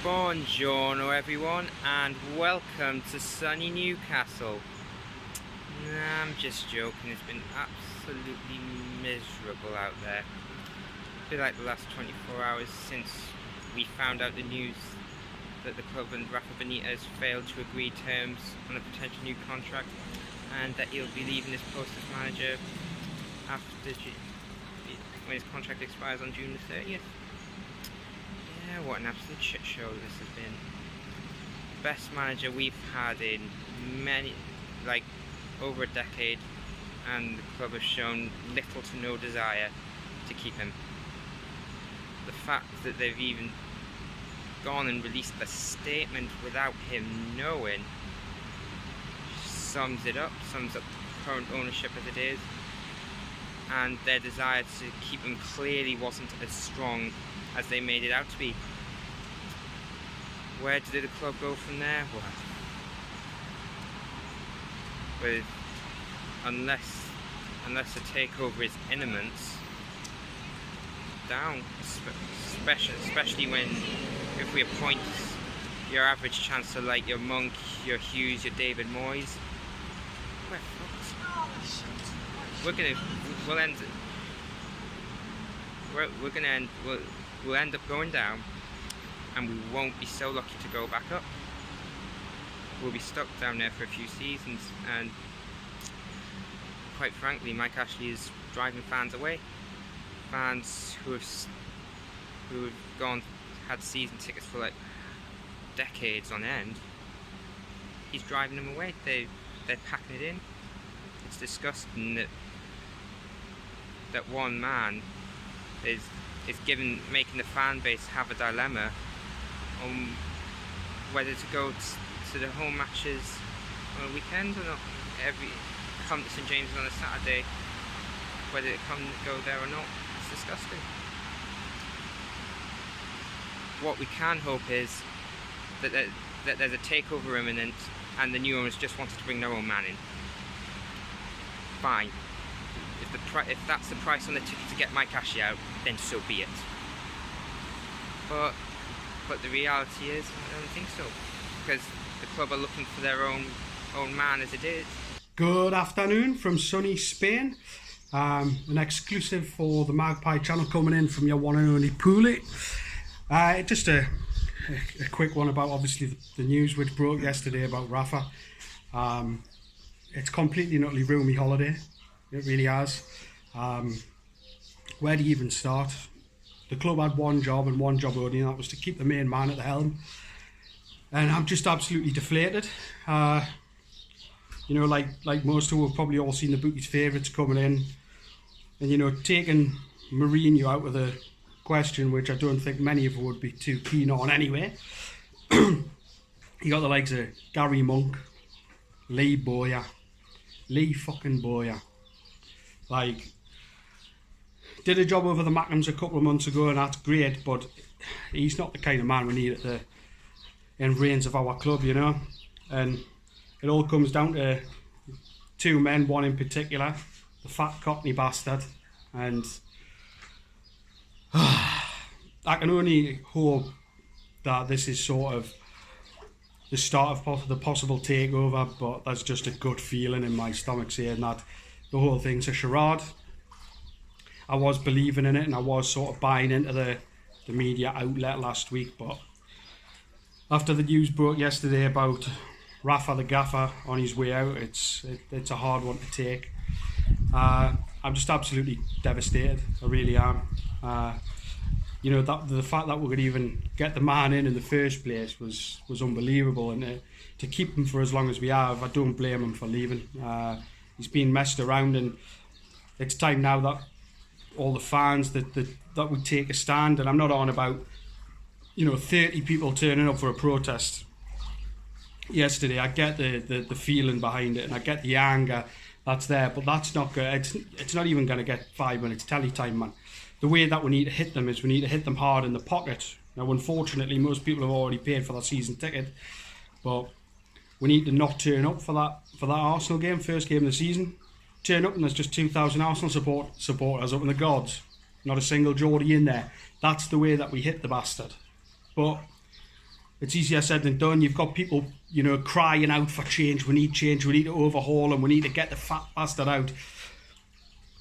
Buongiorno everyone, and welcome to sunny Newcastle. Nah, I'm just joking, it's been absolutely miserable out there. I feel like the last 24 hours since we found out the news that the club and Rafa Benitez failed to agree terms on a potential new contract, and that he'll be leaving his post as manager when his contract expires on June the 30th. Yeah, what an absolute shit show this has been. Best manager we've had in over a decade, and the club has shown little to no desire to keep him. The fact that they've even gone and released a statement without him knowing sums it up, sums up current ownership as it is, and their desire to keep him clearly wasn't as strong as they made it out to be. Where did the club go from there? Well, unless a takeover is imminent, down. Especially if we appoint your average chancellor like your Monk, your Hughes, your David Moyes, we'll end up going down, and we won't be so lucky to go back up. We'll be stuck down there for a few seasons, and quite frankly, Mike Ashley is driving fans away. Fans who have had season tickets for like decades on end. He's driving them away. They're packing it in. It's disgusting that one man is making the fan base have a dilemma on whether to go to the home matches on a weekend or not. Come to St James's on a Saturday, whether it go there or not. It's disgusting. What we can hope is that there's a takeover imminent, and the new owners just wanted to bring their own man in. Fine. If that's the price on the ticket to get Mike Ashley out, then so be it. But the reality is, I don't think so, because the club are looking for their own man as it is. Good afternoon from sunny Spain. An exclusive for the Magpie channel coming in from your one and only Pooley. Just a quick one about obviously the news which broke yesterday about Rafa. It's completely and utterly ruined my holiday. It really has. Where do you even start? The club had one job and one job only, and that was to keep the main man at the helm. And I'm just absolutely deflated. You know, like most who have probably all seen the Bookies favourites coming in, and you know, taking Mourinho out of the question, which I don't think many of them would be too keen on anyway. You got the likes of Gary Monk, Lee fucking Boyer. Like, did a job over the Mackhams a couple of months ago, and that's great, but he's not the kind of man we need at the reins of our club, you know. And it all comes down to two men, one in particular, the fat cockney bastard, and I can only hope that this is sort of the start of the possible takeover, but that's just a gut feeling in my stomach saying that the whole thing's a charade. I was believing in it, and I was sort of buying into the media outlet last week, but after the news broke yesterday about Rafa the Gaffer on his way out, it's a hard one to take. I'm just absolutely devastated. I really am. You know, the fact that we could even get the man in the first place was unbelievable, and to keep him for as long as we have, I don't blame him for leaving. He's been messed around, and it's time now that all the fans that would take a stand. And I'm not on about, you know, 30 people turning up for a protest yesterday. I get the feeling behind it, and I get the anger that's there, but that's not good. It's not even going to get 5 minutes telly time, man. The way that we need to hit them is we need to hit them hard in the pocket. Now, unfortunately, most people have already paid for their season ticket, but we need to not turn up for that Arsenal game, first game of the season. Turn up and there's just 2,000 Arsenal supporters up in the gods. Not a single Geordie in there. That's the way that we hit the bastard. But it's easier said than done. You've got people, you know, crying out for change. We need change. We need to overhaul, and we need to get the fat bastard out.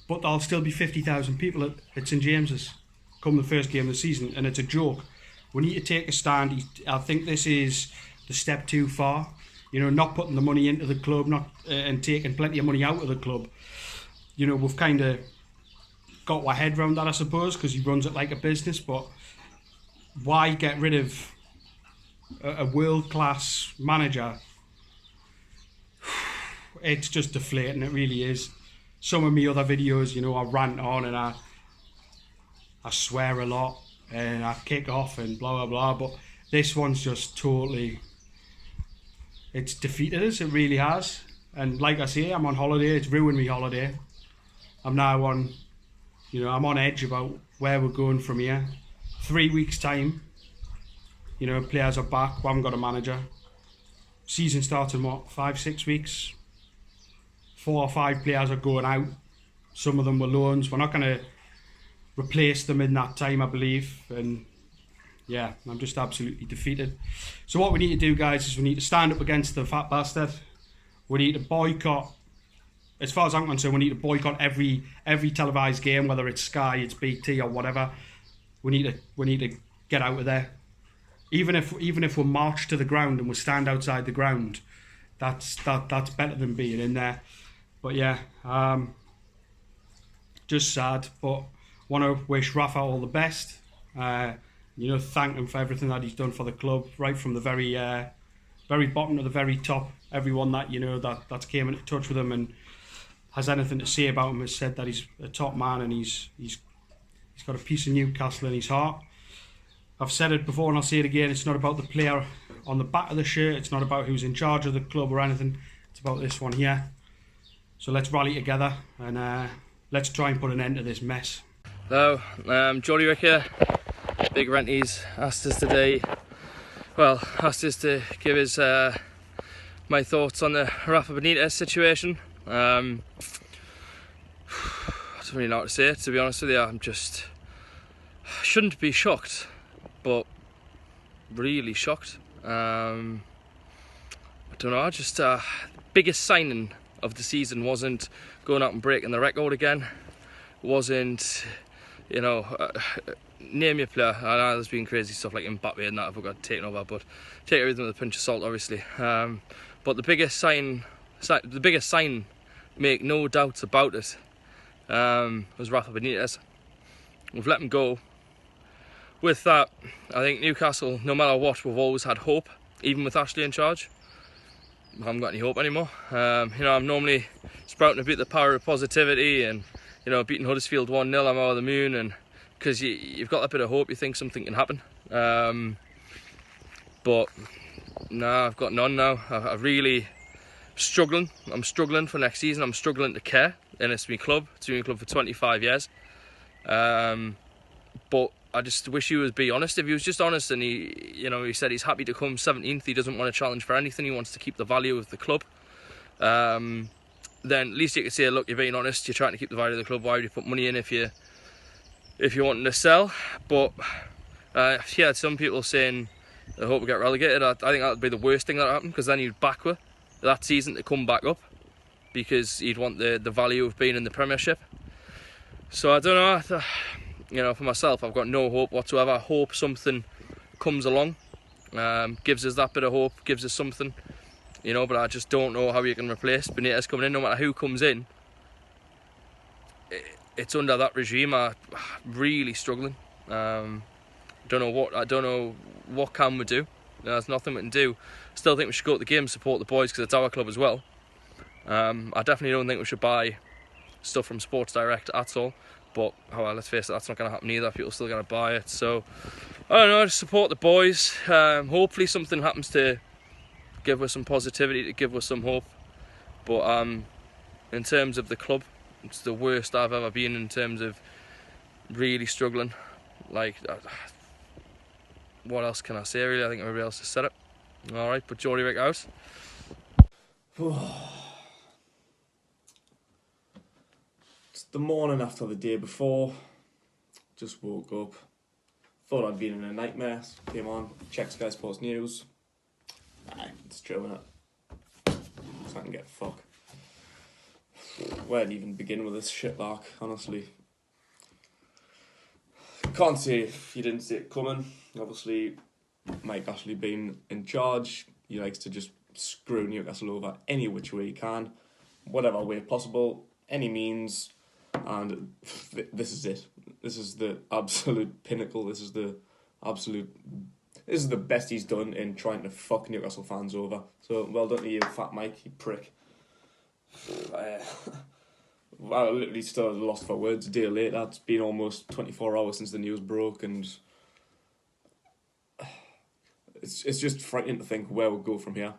But there'll still be 50,000 people at St James's come the first game of the season, and it's a joke. We need to take a stand. I think this is the step too far. You know, not putting the money into the club, and taking plenty of money out of the club. You know, we've kind of got our head around that, I suppose, because he runs it like a business. But why get rid of a world-class manager? It's just deflating. It really is. Some of my other videos, you know, I rant on and I swear a lot and I kick off and blah blah blah. But this one's just totally, it's defeated us. It really has. And like I say, I'm on holiday. It's ruined me holiday. I'm now on, you know, I'm on edge about where we're going from here. 3 weeks time, you know, players are back. We haven't got a manager. Season starts in what, 5-6 weeks? 4 or 5 players are going out. Some of them were loans. We're not going to replace them in that time, I believe. And yeah, I'm just absolutely defeated. So what we need to do, guys, is we need to stand up against the fat bastard. We need to boycott. As far as I'm concerned, we need to boycott every televised game, whether it's Sky, it's BT, or whatever. We need to get out of there. Even if we march to the ground and we stand outside the ground, that's better than being in there. But yeah, just sad. But want to wish Rafa all the best. You know, thank him for everything that he's done for the club, right from the very bottom to the very top. Everyone that, you know, that's came into touch with him and has anything to say about him has said that he's a top man, and he's got a piece of Newcastle in his heart. I've said it before and I'll say it again. It's not about the player on the back of the shirt. It's not about who's in charge of the club or anything. It's about this one here. So let's rally together and let's try and put an end to this mess. Hello, Jolly Rick here. Big Renties asked us to give his my thoughts on the Rafa Benitez situation. I don't really know what to say, to be honest with you. I'm just, shouldn't be shocked, but really shocked. I don't know, just biggest signing of the season wasn't going out and breaking the record again. Wasn't, you know, name your player. I know there's been crazy stuff like Mbappe and that have got taken over, but take everything with a pinch of salt, obviously. But the biggest sign, make no doubts about it, was Rafa Benitez. We've let him go. With that, I think Newcastle, no matter what, we've always had hope, even with Ashley in charge. I haven't got any hope anymore. You know, I'm normally sprouting a bit the power of positivity, and you know, beating Huddersfield 1-0, I'm over the moon, and because you've got that bit of hope, you think something can happen. But no, I've got none now. I really struggling. I'm struggling for next season. I'm struggling to care, and it's my club. It's been my club for 25 years. But I just wish he would be honest. If he was just honest and he said he's happy to come 17th, he doesn't want to challenge for anything, he wants to keep the value of the club, then at least you could say, look, you're being honest, you're trying to keep the value of the club, why would you put money in if you're wanting to sell? But yeah, some people saying I hope we get relegated. I think that would be the worst thing that happened, because then you'd back with that season to come back up, because you'd want the value of being in the Premiership. So I don't know, you know, for myself, I've got no hope whatsoever. I hope something comes along, gives us that bit of hope, gives us something, you know, but I just don't know how you can replace Benitez coming in. No matter who comes in, it's under that regime. I'm really struggling. I don't know what can we do. There's nothing we can do. Still think we should go to the game and support the boys, because it's our club as well. I definitely don't think we should buy stuff from Sports Direct at all. But well, let's face it, that's not going to happen either. People are still going to buy it. So I don't know, just support the boys. Hopefully something happens to give us some positivity, to give us some hope. But in terms of the club, it's the worst I've ever been in terms of really struggling. Like, what else can I say really? I think everybody else has said it. Alright, but Jolly Rick out. It's the morning after the day before. Just woke up. thought I'd been in a nightmare. Came on, checked Sky Sports News. Aye, it's true, innit? So I can get fuck. Where'd even begin with this shit, like, honestly? Can't say you didn't see it coming. Obviously, Mike Ashley being in charge, he likes to just screw Newcastle over any which way he can, whatever way possible, any means, and this is it. This is the absolute pinnacle. This is the best he's done in trying to fuck Newcastle fans over. So well done to you, Fat Mike, you prick. I literally still lost for words a day later. It's been almost 24 hours since the news broke, and it's just frightening to think where we'll go from here.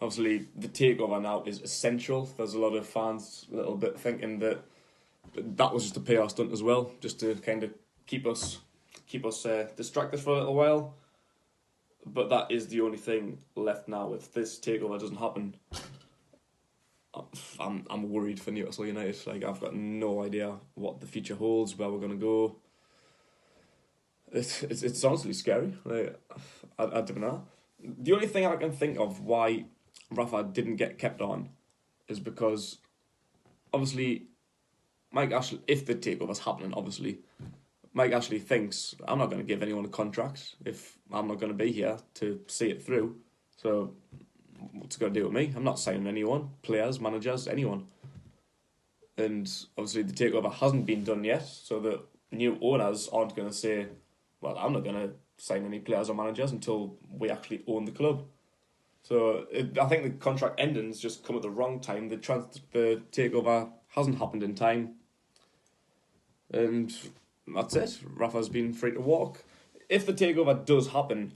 Obviously, the takeover now is essential. There's a lot of fans a little bit thinking that was just a PR stunt as well, just to kind of keep us distracted for a little while. But that is the only thing left now. If this takeover doesn't happen, I'm worried for Newcastle United. Like, I've got no idea what the future holds, where we're gonna go. It's honestly scary. Like, I don't know. The only thing I can think of why Rafa didn't get kept on is because, obviously, Mike Ashley, if the takeover's happening, obviously, Mike Ashley thinks, I'm not going to give anyone a contract if I'm not going to be here to see it through. So, what's it going to do with me? I'm not signing anyone, players, managers, anyone. And obviously the takeover hasn't been done yet, so the new owners aren't going to say, well, I'm not going to sign any players or managers until we actually own the club. So I think the contract endings just come at the wrong time. The takeover hasn't happened in time. And that's it. Rafa's been free to walk. If the takeover does happen,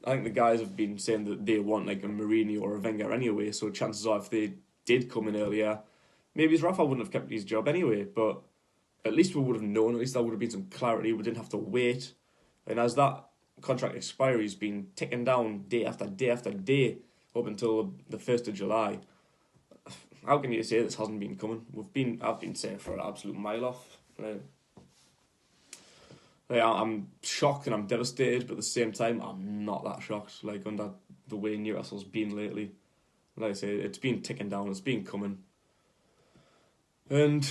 I think the guys have been saying that they want like a Mourinho or a Wenger anyway, so chances are if they did come in earlier, maybe Rafa wouldn't have kept his job anyway, but at least we would have known, at least there would have been some clarity, we didn't have to wait. And as that contract expiry has been ticking down day after day after day up until the 1st of July, how can you say this hasn't been coming? I've been saying for an absolute mile off. I'm shocked and I'm devastated, but at the same time, I'm not that shocked. Like, under the way Newcastle's been lately, like I say, it's been ticking down. It's been coming, and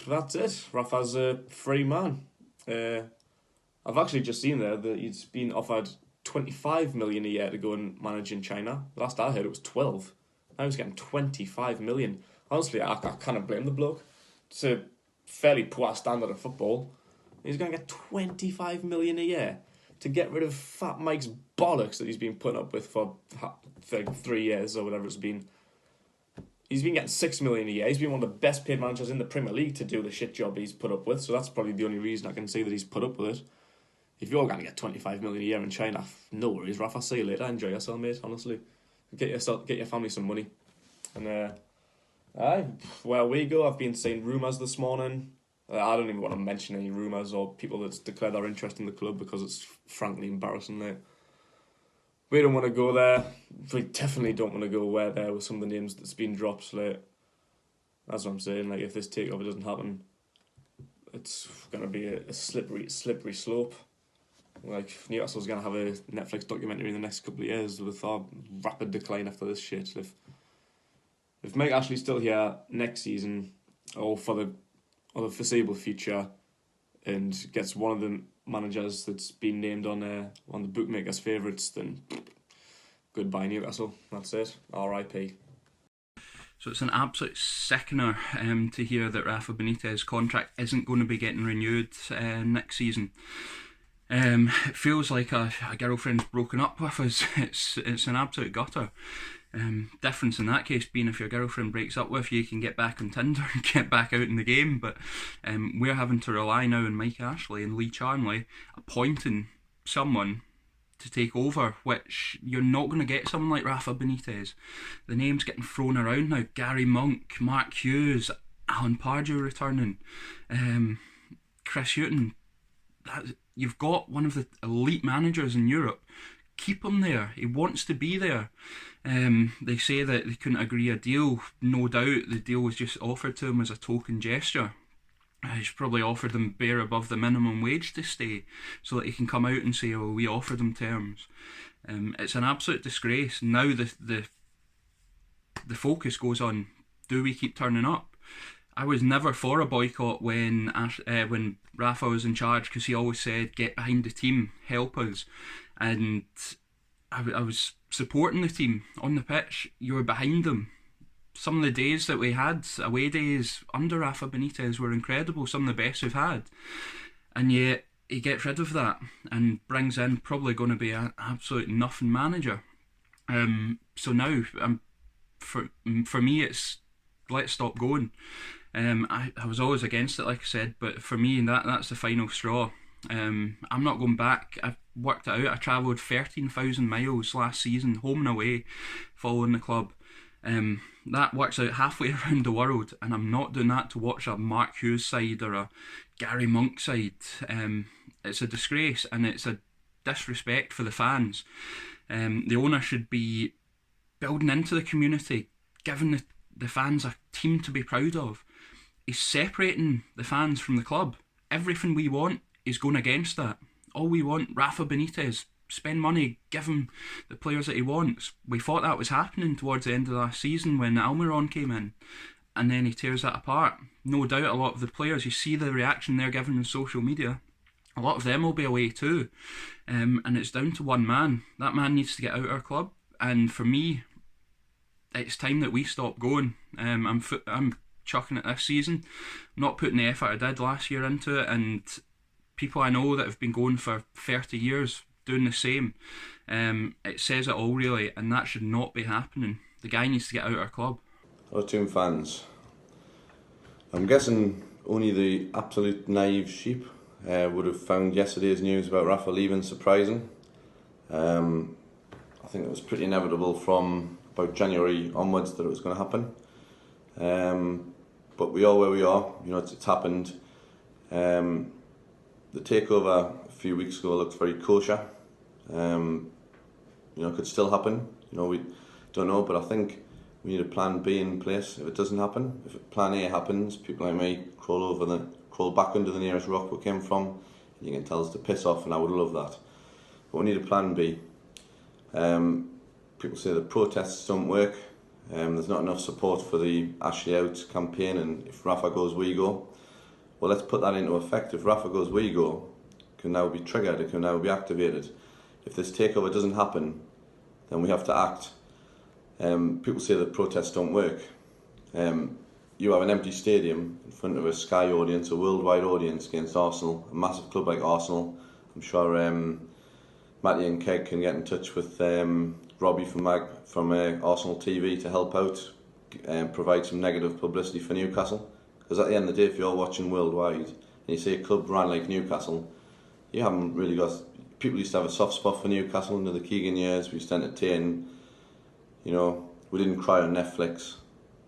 that's it. Rafa's a free man. I've actually just seen there that he's been offered 25 million a year to go and manage in China. Last I heard, it was 12. Now he's getting 25 million. Honestly, I can't blame the bloke. It's a fairly poor standard of football. He's going to get 25 million a year to get rid of Fat Mike's bollocks that he's been putting up with for 3 years or whatever it's been. He's been getting 6 million a year. He's been one of the best paid managers in the Premier League to do the shit job he's put up with. So that's probably the only reason I can say that he's put up with it. If you're going to get 25 million a year in China, no worries, Rafa. See you later. Enjoy yourself, mate. Honestly, get your family some money. And where we go, I've been seeing rumours this morning. I don't even want to mention any rumours or people that's declared their interest in the club because it's frankly embarrassing. Like, we don't want to go there. We definitely don't want to go where there with some of the names that's been dropped. Like, that's what I'm saying. Like, if this takeover doesn't happen, it's going to be a slippery slope. Like, Newcastle's going to have a Netflix documentary in the next couple of years with our rapid decline after this shit. If Mike Ashley's still here next season, or for the foreseeable future, and gets one of the managers that's been named on the bookmakers' favourites, then goodbye Newcastle. That's it. R.I.P. So it's an absolute sickener to hear that Rafa Benitez's contract isn't going to be getting renewed next season. It feels like a girlfriend's broken up with us. It's an absolute gutter. Difference in that case being if your girlfriend breaks up with you, you can get back on Tinder and get back out in the game, but we're having to rely now on Mike Ashley and Lee Charnley appointing someone to take over, which you're not going to get someone like Rafa Benitez. The names getting thrown around now: Gary Monk, Mark Hughes, Alan Pardew returning, Chris Hughton. You've got one of the elite managers in Europe. Keep him there. He wants to be there. They say that they couldn't agree a deal. No doubt the deal was just offered to him as a token gesture. He's probably offered them bare above the minimum wage to stay, so that he can come out and say, "Oh, we offered them terms." It's an absolute disgrace. Now the focus goes on: do we keep turning up? I was never for a boycott when Rafa was in charge, because he always said, "Get behind the team, help us," and I was supporting the team on the pitch. You were behind them. Some of the days that we had, away days under Rafa Benitez, were incredible, some of the best we've had. And yet he gets rid of that and brings in probably going to be an absolute nothing manager. So now, for me, it's let's stop going. I was always against it, like I said, but for me, that's the final straw. I'm not going back. I've worked it out. I travelled 13,000 miles last season, home and away, following the club. That works out halfway around the world, and I'm not doing that to watch a Mark Hughes side or a Gary Monk side. It's a disgrace, and it's a disrespect for the fans. The owner should be building into the community, giving the fans a team to be proud of. He's separating the fans from the club. Everything we want is going against that. All we want, Rafa Benitez, spend money, give him the players that he wants. We thought that was happening towards the end of last season when Almiron came in, and then he tears that apart. No doubt a lot of the players, you see the reaction they're giving on social media, a lot of them will be away too, and it's down to one man. That man needs to get out of our club, and for me, it's time that we stop going. I'm chucking it this season. I'm not putting the effort I did last year into it, and people I know that have been going for 30 years doing the same. It says it all, really, and that should not be happening. The guy needs to get out of our club. Hello, Toon fans. I'm guessing only the absolute naive sheep would have found yesterday's news about Rafa leaving surprising. I think it was pretty inevitable from about January onwards that it was going to happen. But we are where we are. You know, it's happened. The takeover a few weeks ago looked very kosher. You know, it could still happen. You know, we don't know, but I think we need a plan B in place if it doesn't happen. If plan A happens, people like me crawl back under the nearest rock we came from, and you can tell us to piss off, and I would love that. But we need a plan B. People say the protests don't work. There's not enough support for the Ashley Out campaign, and if Rafa goes, we go. Well, let's put that into effect. If Rafa goes, we go, it can now be triggered, it can now be activated. If this takeover doesn't happen, then we have to act. People say that protests don't work. You have an empty stadium in front of a Sky audience, a worldwide audience against Arsenal, a massive club like Arsenal. I'm sure Matty and Keg can get in touch with Robbie from Arsenal TV to help out and provide some negative publicity for Newcastle. Because at the end of the day, if you're watching worldwide and you see a club ran like Newcastle, you haven't really got... People used to have a soft spot for Newcastle under the Keegan years. We used to entertain. You know, we didn't cry on Netflix.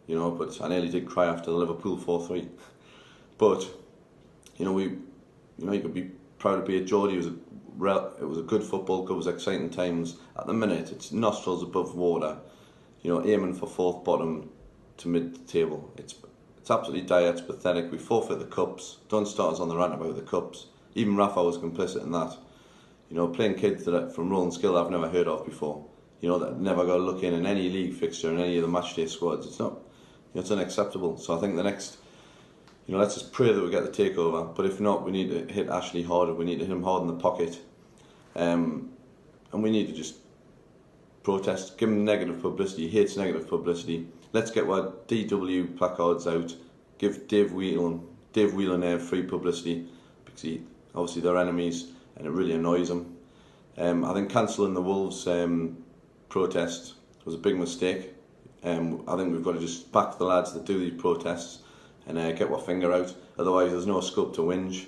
You know, but I nearly did cry after the Liverpool 4-3. But you could be proud to be a Geordie. It was a good football club. It was exciting times. At the minute, it's nostrils above water. You know, aiming for fourth bottom to mid-table. It's absolutely dire. It's pathetic. We forfeit the cups. Don't start us on the rant about the cups. Even Rafa was complicit in that. You know, playing kids that from Rolling Skill I've never heard of before. You know, that never got a look in any league fixture in any of the matchday squads. It's not. You know, it's unacceptable. So I think the next, let's just pray that we get the takeover. But if not, we need to hit Ashley harder. We need to hit him hard in the pocket, and we need to just protest. Give him negative publicity. He hates negative publicity. Let's get our DW placards out. Give Dave Whelan free publicity, because obviously they're enemies and it really annoys him. I think cancelling the Wolves protest was a big mistake. I think we've got to just back the lads that do these protests and get our finger out. Otherwise, there's no scope to whinge.